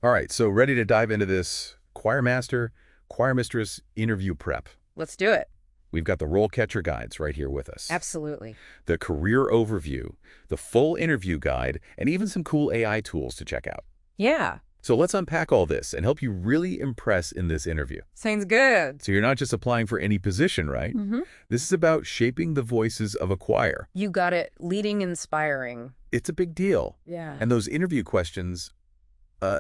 All right, so ready to dive into this Choirmaster-Choirmistress interview prep. Let's do it. We've got the RoleCatcher guides right here with us. Absolutely. The career overview, the full interview guide, and even some cool AI tools to check out. Yeah. So let's unpack all this and help you really impress in this interview. Sounds good. So you're not just applying for any position, right? This is about shaping the voices of a choir. You got it. Leading, inspiring. It's a big deal. Yeah. And those interview questions,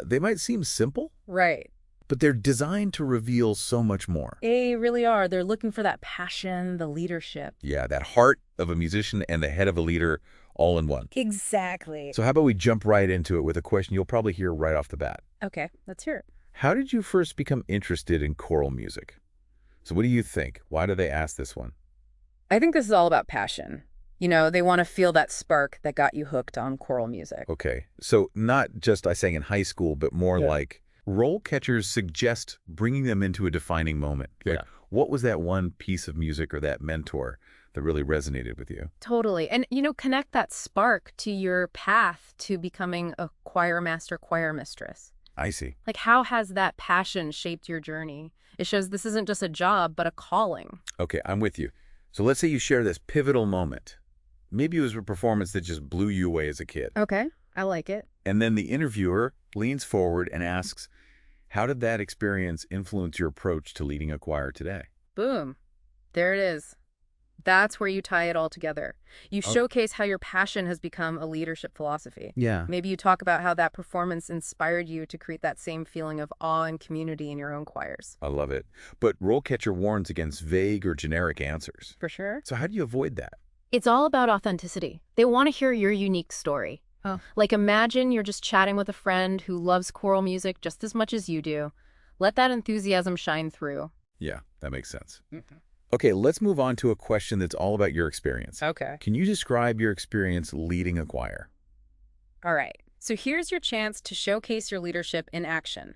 they might seem simple, Right. but they're designed to reveal so much more. They really are. They're looking for that passion, the leadership. Yeah, that heart of a musician and the head of a leader all in one. Exactly. So how about we jump right into it with a question you'll probably hear right off the bat. Okay, let's hear it. How did you first become interested in choral music? So what do you think? Why do they ask this one? I think this is all about passion. You know, they want to feel that spark that got you hooked on choral music. Okay, so not just I sang in high school, but more like role catchers suggest bringing them into a defining moment. Okay? Yeah. What was that one piece of music or that mentor that really resonated with you? Totally. And, you know, connect that spark to your path to becoming a choir master, choir mistress. I see. Like, how has that passion shaped your journey? It shows this isn't just a job, but a calling. Okay, I'm with you. So let's say you share this pivotal moment. Maybe it was a performance that just blew you away as a kid. Okay, I like it. And then the interviewer leans forward and asks, how did that experience influence your approach to leading a choir today? Boom. There it is. That's where you tie it all together. You showcase how your passion has become a leadership philosophy. Yeah. Maybe you talk about how that performance inspired you to create that same feeling of awe and community in your own choirs. I love it. But RoleCatcher warns against vague or generic answers. For sure. So how do you avoid that? It's all about authenticity. They want to hear your unique story. Oh. Like, imagine you're just chatting with a friend who loves choral music just as much as you do. Let that enthusiasm shine through. Yeah, that makes sense. Okay, let's move on to a question that's all about your experience. Okay. Can you describe your experience leading a choir? All right. So here's your chance to showcase your leadership in action.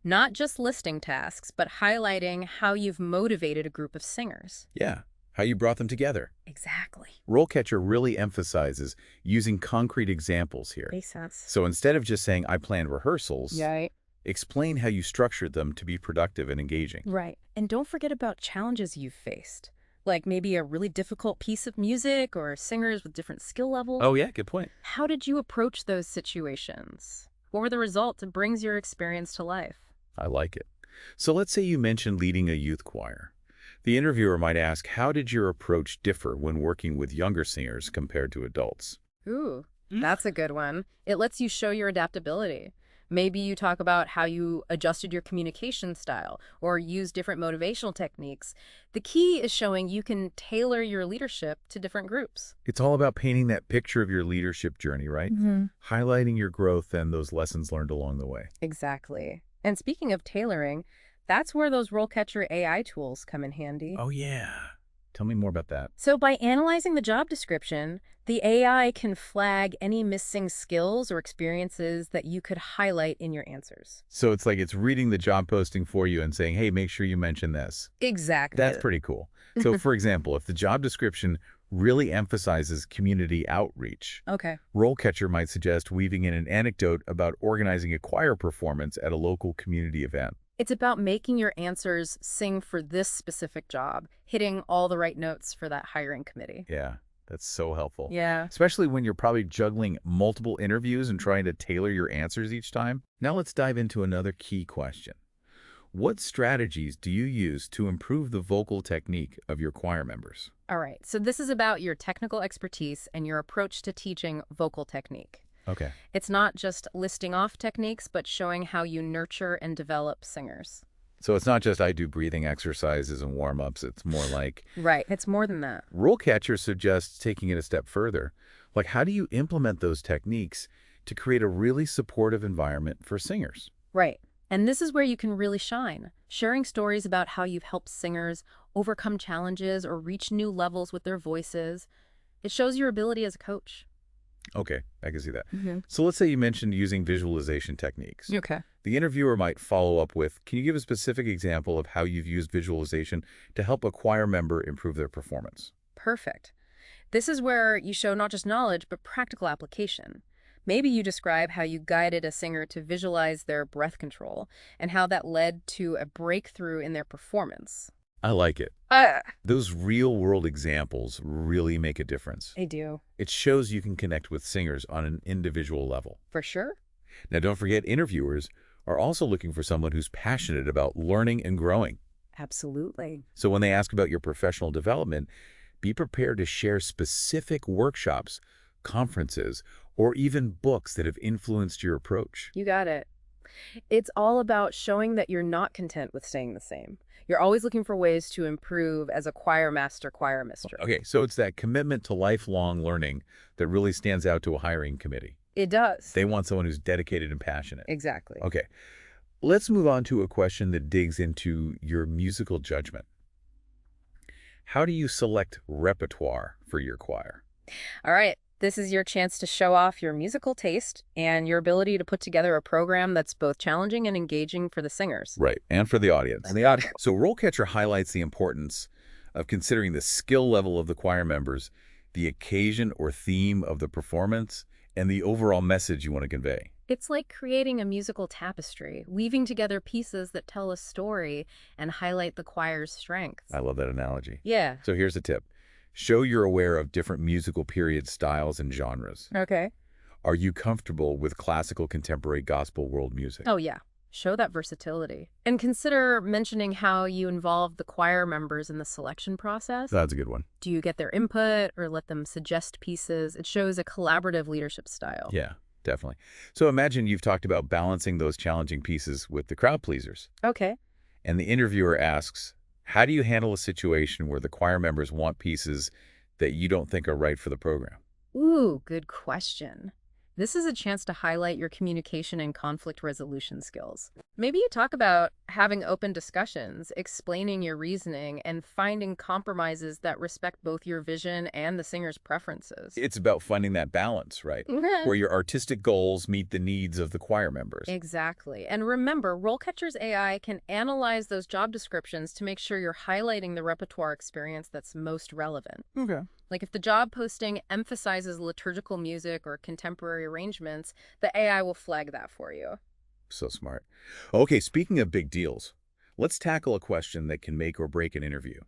Not just listing tasks, but highlighting how you've motivated a group of singers. Yeah, how you brought them together. Exactly. RoleCatcher really emphasizes using concrete examples here. Makes sense. So instead of just saying, I planned rehearsals, Right. explain how you structured them to be productive and engaging. Right. And don't forget about challenges you've faced, like maybe a really difficult piece of music or singers with different skill levels. Oh yeah, good point. How did you approach those situations? What were the results? It brings your experience to life. I like it. So let's say you mentioned leading a youth choir. The interviewer might ask, how did your approach differ when working with younger singers compared to adults? Ooh, that's a good one. It lets you show your adaptability. Maybe you talk about how you adjusted your communication style or use different motivational techniques. The key is showing you can tailor your leadership to different groups. It's all about painting that picture of your leadership journey, right? Highlighting your growth and those lessons learned along the way. Exactly. And speaking of tailoring, that's where those RoleCatcher AI tools come in handy. Oh yeah. Tell me more about that. So by analyzing the job description, the AI can flag any missing skills or experiences that you could highlight in your answers. So it's like it's reading the job posting for you and saying, hey, make sure you mention this. Exactly. That's pretty cool. So for example, if the job description really emphasizes community outreach, Okay. RoleCatcher might suggest weaving in an anecdote about organizing a choir performance at a local community event. It's about making your answers sing for this specific job, hitting all the right notes for that hiring committee. Yeah, that's so helpful. Yeah. Especially when you're probably juggling multiple interviews and trying to tailor your answers each time. Now let's dive into another key question. What strategies do you use to improve the vocal technique of your choir members? All right. So this is about your technical expertise and your approach to teaching vocal technique. Okay. It's not just listing off techniques, but showing how you nurture and develop singers. So it's not just I do breathing exercises and warm-ups. It's more like... Right. It's more than that. RoleCatcher suggests taking it a step further. Like, how do you implement those techniques to create a really supportive environment for singers? Right. And this is where you can really shine, sharing stories about how you've helped singers overcome challenges or reach new levels with their voices. It shows your ability as a coach. Okay, I can see that. So let's say you mentioned using visualization techniques. Okay. The interviewer might follow up with, can you give a specific example of how you've used visualization to help a choir member improve their performance? Perfect. This is where you show not just knowledge, but practical application. Maybe you describe how you guided a singer to visualize their breath control and how that led to a breakthrough in their performance. I like it. Uh, Those real-world examples really make a difference. I do. It shows you can connect with singers on an individual level. For sure. Now, don't forget, interviewers are also looking for someone who's passionate about learning and growing. Absolutely. So when they ask about your professional development, be prepared to share specific workshops, conferences, or even books that have influenced your approach. You got it. It's all about showing that you're not content with staying the same. You're always looking for ways to improve as a choir master, choir mistress. Okay, so it's that commitment to lifelong learning that really stands out to a hiring committee. It does. They want someone who's dedicated and passionate. Exactly. Okay, let's move on to a question that digs into your musical judgment. How do you select repertoire for your choir? All right. This is your chance to show off your musical taste and your ability to put together a program that's both challenging and engaging for the singers. Right, and for the audience. And the audience. So RoleCatcher highlights the importance of considering the skill level of the choir members, the occasion or theme of the performance, and the overall message you want to convey. It's like creating a musical tapestry, weaving together pieces that tell a story and highlight the choir's strengths. I love that analogy. Yeah. So here's a tip. Show you're aware of different musical period styles and genres. Okay. Are you comfortable with classical, contemporary, gospel, world music? Oh, yeah. Show that versatility. And consider mentioning how you involve the choir members in the selection process. That's a good one. Do you get their input or let them suggest pieces? It shows a collaborative leadership style. Yeah, definitely. So imagine you've talked about balancing those challenging pieces with the crowd pleasers. Okay. And the interviewer asks, how do you handle a situation where the choir members want pieces that you don't think are right for the program? Ooh, good question. This is a chance to highlight your communication and conflict resolution skills. Maybe you talk about having open discussions, explaining your reasoning, and finding compromises that respect both your vision and the singer's preferences. It's about finding that balance, right? Where your artistic goals meet the needs of the choir members. Exactly. And remember, RoleCatcher's AI can analyze those job descriptions to make sure you're highlighting the repertoire experience that's most relevant. Okay. Like if the job posting emphasizes liturgical music or contemporary arrangements, the AI will flag that for you. So smart. Okay, speaking of big deals, let's tackle a question that can make or break an interview.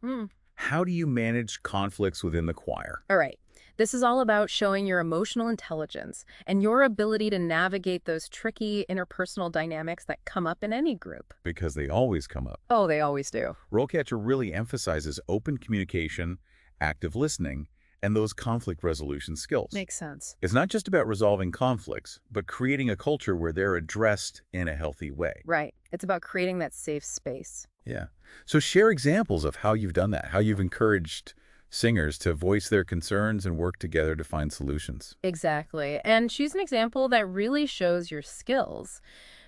How do you manage conflicts within the choir? All right. This is all about showing your emotional intelligence and your ability to navigate those tricky interpersonal dynamics that come up in any group. Because they always come up. Oh, they always do. RoleCatcher really emphasizes open communication, active listening, and those conflict resolution skills. Makes sense. It's not just about resolving conflicts, but creating a culture where they're addressed in a healthy way. Right. It's about creating that safe space. Yeah. So share examples of how you've done that, how you've encouraged singers to voice their concerns and work together to find solutions. Exactly. And choose an example that really shows your skills.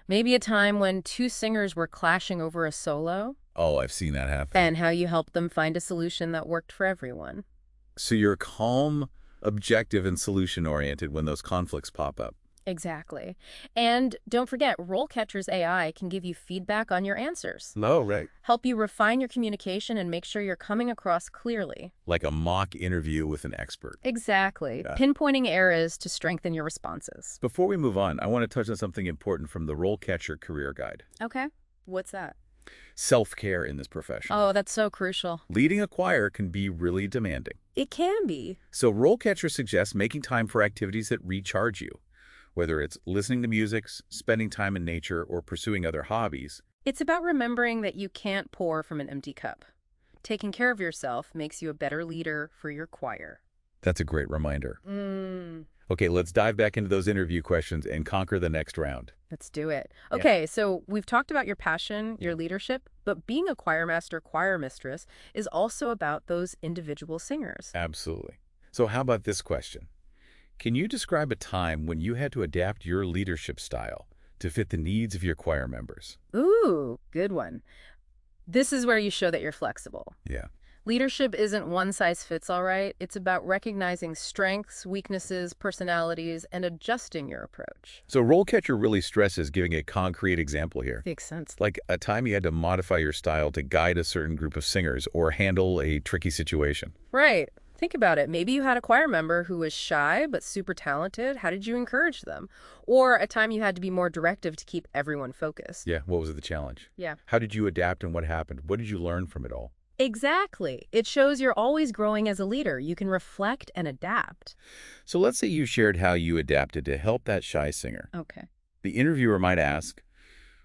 Maybe a time when two singers were clashing over a solo. Oh, I've seen that happen. And how you helped them find a solution that worked for everyone. So you're calm, objective, and solution-oriented when those conflicts pop up. Exactly. And don't forget, RoleCatcher's AI can give you feedback on your answers. Oh, right. Help you refine your communication and make sure you're coming across clearly. Like a mock interview with an expert. Exactly. Yeah. Pinpointing areas to strengthen your responses. Before we move on, I want to touch on something important from the RoleCatcher Career Guide. Okay. What's that? Self-care in this profession. Oh, that's so crucial. Leading a choir can be really demanding. It can be. So RoleCatcher suggests making time for activities that recharge you, whether it's listening to music, spending time in nature, or pursuing other hobbies. It's about remembering that you can't pour from an empty cup. Taking care of yourself makes you a better leader for your choir. That's a great reminder. Okay, let's dive back into those interview questions and conquer the next round. Let's do it. Okay, so we've talked about your passion, your leadership, but being a choir master, choir mistress is also about those individual singers. Absolutely. So how about this question? Can you describe a time when you had to adapt your leadership style to fit the needs of your choir members? Ooh, good one. This is where you show that you're flexible. Yeah. Leadership isn't one size fits all, right? It's about recognizing strengths, weaknesses, personalities, and adjusting your approach. So RoleCatcher really stresses giving a concrete example here. Makes sense. Like a time you had to modify your style to guide a certain group of singers or handle a tricky situation. Right. Think about it. Maybe you had a choir member who was shy but super talented. How did you encourage them? Or a time you had to be more directive to keep everyone focused. Yeah, what was the challenge? Yeah. How did you adapt and what happened? What did you learn from it all? Exactly. It shows you're always growing as a leader. You can reflect and adapt. So let's say you shared how you adapted to help that shy singer. Okay. The interviewer might ask,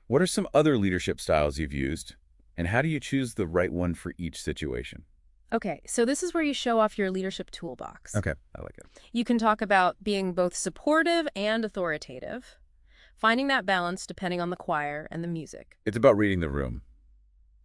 what are some other leadership styles you've used, and how do you choose the right one for each situation? Okay, so this is where you show off your leadership toolbox. Okay, I like it. You can talk about being both supportive and authoritative, finding that balance depending on the choir and the music. It's about reading the room,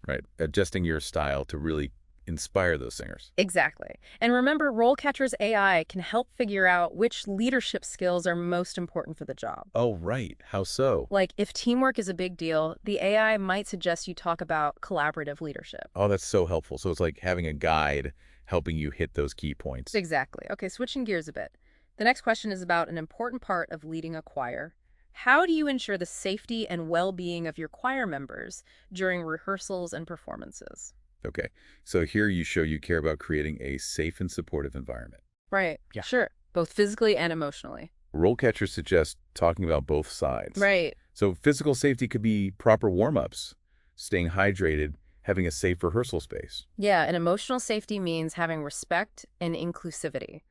right? Adjusting your style to really inspire those singers. Exactly. And remember, RoleCatcher's AI can help figure out which leadership skills are most important for the job. Oh, right. How so? Like, if teamwork is a big deal, the AI might suggest you talk about collaborative leadership. Oh, that's so helpful. So it's like having a guide helping you hit those key points. Exactly. Okay, switching gears a bit. The next question is about an important part of leading a choir. How do you ensure the safety and well-being of your choir members during rehearsals and performances? Okay, so here you show you care about creating a safe and supportive environment. Right. Yeah. Sure. Both physically and emotionally. RoleCatcher suggests talking about both sides. Right. So physical safety could be proper warm-ups, staying hydrated, having a safe rehearsal space. Yeah, and emotional safety means having respect and inclusivity,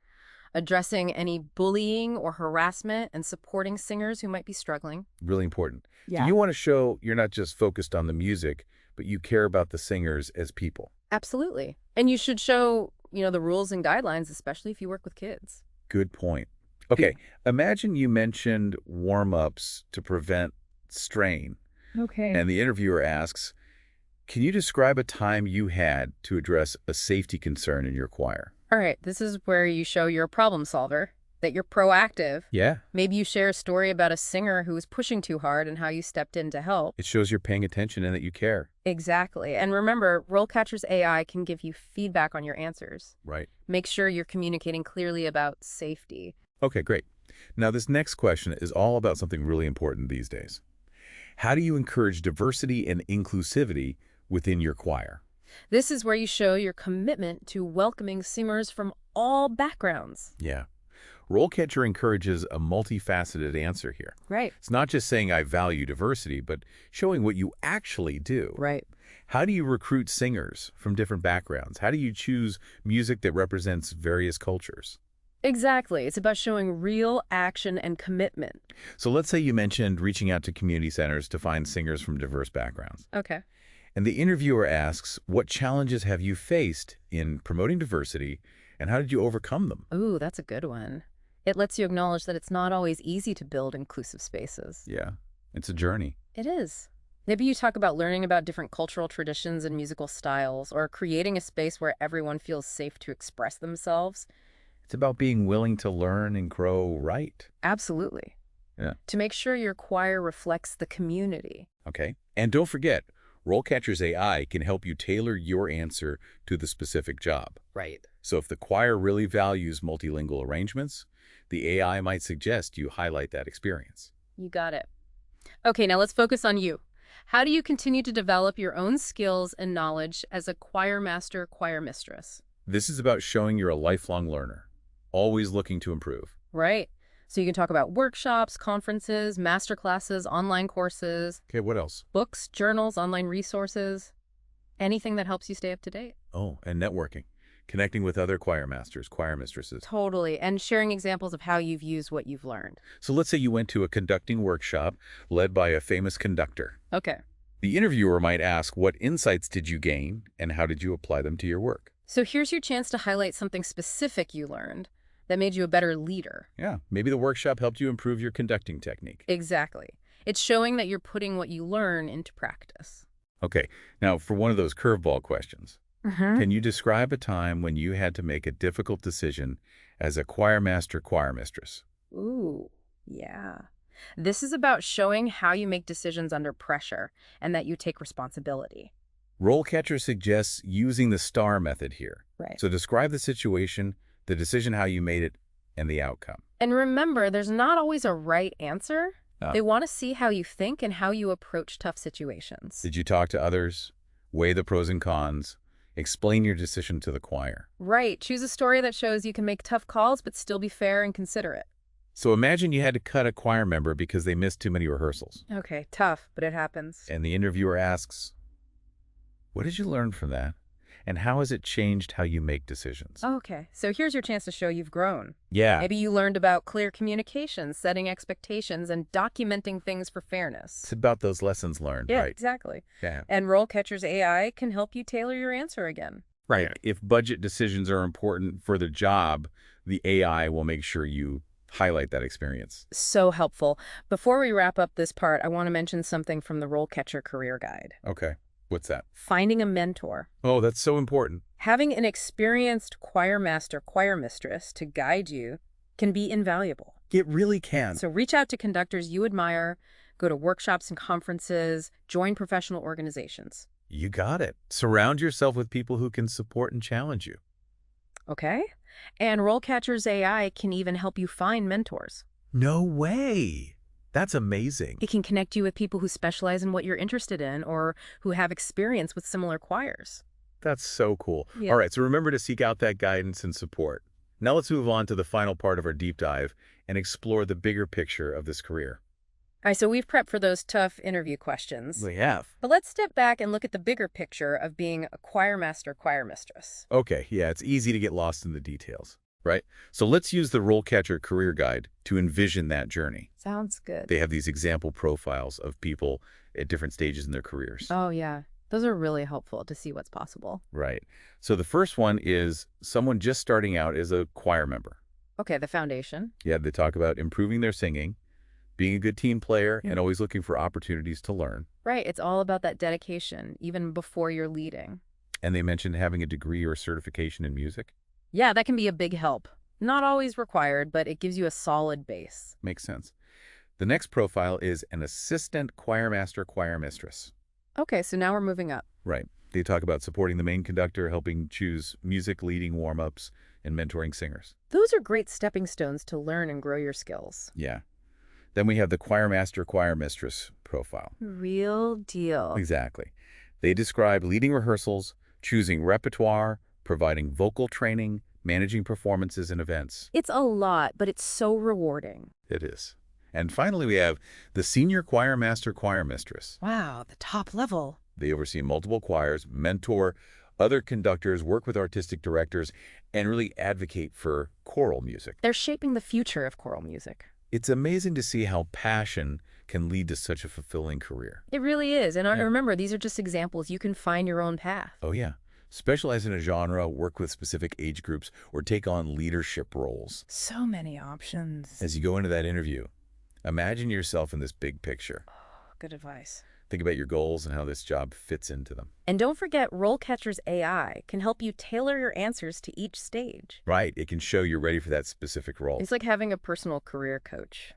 addressing any bullying or harassment, and supporting singers who might be struggling. Really important. Yeah. So you want to show you're not just focused on the music, but you care about the singers as people. Absolutely. And you should show, the rules and guidelines, especially if you work with kids. Good point. Okay, imagine you mentioned warm-ups to prevent strain, Okay. and the interviewer asks, can you describe a time you had to address a safety concern in your choir? All right, this is where you show you're a problem solver, that you're proactive. Yeah. Maybe you share a story about a singer who was pushing too hard and how you stepped in to help. It shows you're paying attention and that you care. Exactly. And remember, RoleCatcher's AI can give you feedback on your answers. Right. Make sure you're communicating clearly about safety. Okay, great. Now, this next question is all about something really important these days. How do you encourage diversity and inclusivity within your choir? This is where you show your commitment to welcoming singers from all backgrounds. Yeah. RoleCatcher encourages a multifaceted answer here. Right. It's not just saying I value diversity, but showing what you actually do. Right. How do you recruit singers from different backgrounds? How do you choose music that represents various cultures? Exactly. It's about showing real action and commitment. So let's say you mentioned reaching out to community centers to find singers from diverse backgrounds. Okay. And the interviewer asks, what challenges have you faced in promoting diversity, and how did you overcome them? Ooh, that's a good one. It lets you acknowledge that it's not always easy to build inclusive spaces. Yeah, it's a journey. It is. Maybe you talk about learning about different cultural traditions and musical styles, or creating a space where everyone feels safe to express themselves. It's about being willing to learn and grow right. Absolutely. Yeah. To make sure your choir reflects the community. Okay. And don't forget, RoleCatcher's AI can help you tailor your answer to the specific job. Right. So if the choir really values multilingual arrangements, the AI might suggest you highlight that experience. You got it. Okay, now let's focus on you. How do you continue to develop your own skills and knowledge as a choir master, choir mistress? This is about showing you're a lifelong learner, always looking to improve. Right. So you can talk about workshops, conferences, master classes, online courses. Okay, what else? Books, journals, online resources, anything that helps you stay up to date. Oh, and networking. Connecting with other choir masters, choir mistresses. Totally. And sharing examples of how you've used what you've learned. So let's say you went to a conducting workshop led by a famous conductor. Okay. The interviewer might ask, what insights did you gain and how did you apply them to your work? So here's your chance to highlight something specific you learned that made you a better leader. Yeah, maybe the workshop helped you improve your conducting technique. Exactly. It's showing that you're putting what you learn into practice. Okay, now for one of those curveball questions, can you describe a time when you had to make a difficult decision as a choir master, choir mistress? Ooh, yeah. This is about showing how you make decisions under pressure and that you take responsibility. RoleCatcher suggests using the STAR method here. Right. So describe the situation, the decision, how you made it, and the outcome. And remember, there's not always a right answer. They want to see how you think and how you approach tough situations. Did you talk to others, weigh the pros and cons, Explain your decision to the choir. Right. Choose a story that shows you can make tough calls but still be fair and considerate. So imagine you had to cut a choir member because they missed too many rehearsals. Okay, tough, but it happens. And the interviewer asks, what did you learn from that? And how has it changed how you make decisions? Okay, so here's your chance to show you've grown. Yeah, Maybe you learned about clear communication, setting expectations, and documenting things for fairness. it's about those lessons learned, Yeah, right? exactly. Yeah. And RoleCatcher's AI can help you tailor your answer again. Right. If budget decisions are important for the job, the AI will make sure you highlight that experience. So helpful. Before we wrap up this part, I want to mention something from the RoleCatcher Career Guide. Okay. What's that? Finding a mentor. Oh, that's so important. Having an experienced choirmaster-choirmistress to guide you can be invaluable. It really can. So reach out to conductors you admire, go to workshops and conferences, join professional organizations. You got it. Surround yourself with people who can support and challenge you. Okay? And RoleCatcher's AI can even help you find mentors. No way. That's amazing. It can connect you with people who specialize in what you're interested in or who have experience with similar choirs. That's so cool. Yeah. All right, so remember to seek out that guidance and support. Now let's move on to the final part of our deep dive and explore the bigger picture of this career. All right, so we've prepped for those tough interview questions. We have. But let's step back and look at the bigger picture of being a choirmaster-choirmistress. Okay, yeah, it's easy to get lost in the details, right? So let's use the RoleCatcher Career Guide to envision that journey. Sounds good. They have these example profiles of people at different stages in their careers. Oh, yeah. Those are really helpful to see what's possible. Right. So the first one is someone just starting out as a choir member. Okay, the foundation. Yeah, they talk about improving their singing, being a good team player, and always looking for opportunities to learn. Right, it's all about that dedication, even before you're leading. And they mentioned having a degree or certification in music. Yeah, that can be a big help. Not always required, but it gives you a solid base. Makes sense. The next profile is an assistant choirmaster-choirmistress. Okay, so now we're moving up. Right. They talk about supporting the main conductor, helping choose music, leading warm-ups, and mentoring singers. Those are great stepping stones to learn and grow your skills. Yeah. Then we have the choirmaster-choirmistress profile. Real deal. Exactly. They describe leading rehearsals, choosing repertoire, providing vocal training, managing performances and events. It's a lot, but it's so rewarding. It is. And finally, we have the senior choirmaster-choirmistress. Wow, the top level. They oversee multiple choirs, mentor other conductors, work with artistic directors, and really advocate for choral music. They're shaping the future of choral music. It's amazing to see how passion can lead to such a fulfilling career. It really is. And Yeah. remember, these are just examples. You can find your own path. Oh, yeah. Specialize in a genre, work with specific age groups, or take on leadership roles. So many options. As you go into that interview, imagine yourself in this big picture. Good advice. Think about your goals and how this job fits into them. And don't forget, RoleCatcher's AI can help you tailor your answers to each stage. Right, it can show you're ready for that specific role. It's like having a personal career coach.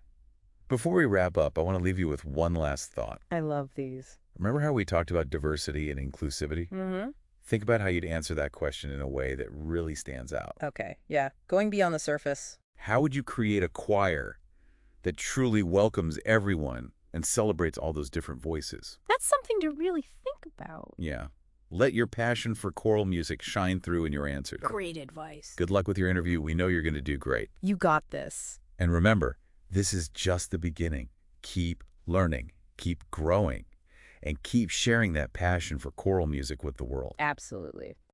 Before we wrap up, I want to leave you with one last thought. I love these. Remember how we talked about diversity and inclusivity? Mm-hmm. Think about how you'd answer that question in a way that really stands out. Okay, yeah. Going beyond the surface. How would you create a choir that truly welcomes everyone and celebrates all those different voices? That's something to really think about. Yeah. Let your passion for choral music shine through in your answers. Great advice. Good luck with your interview. We know you're going to do great. You got this. And remember, this is just the beginning. Keep learning, keep growing, and keep sharing that passion for choral music with the world. Absolutely.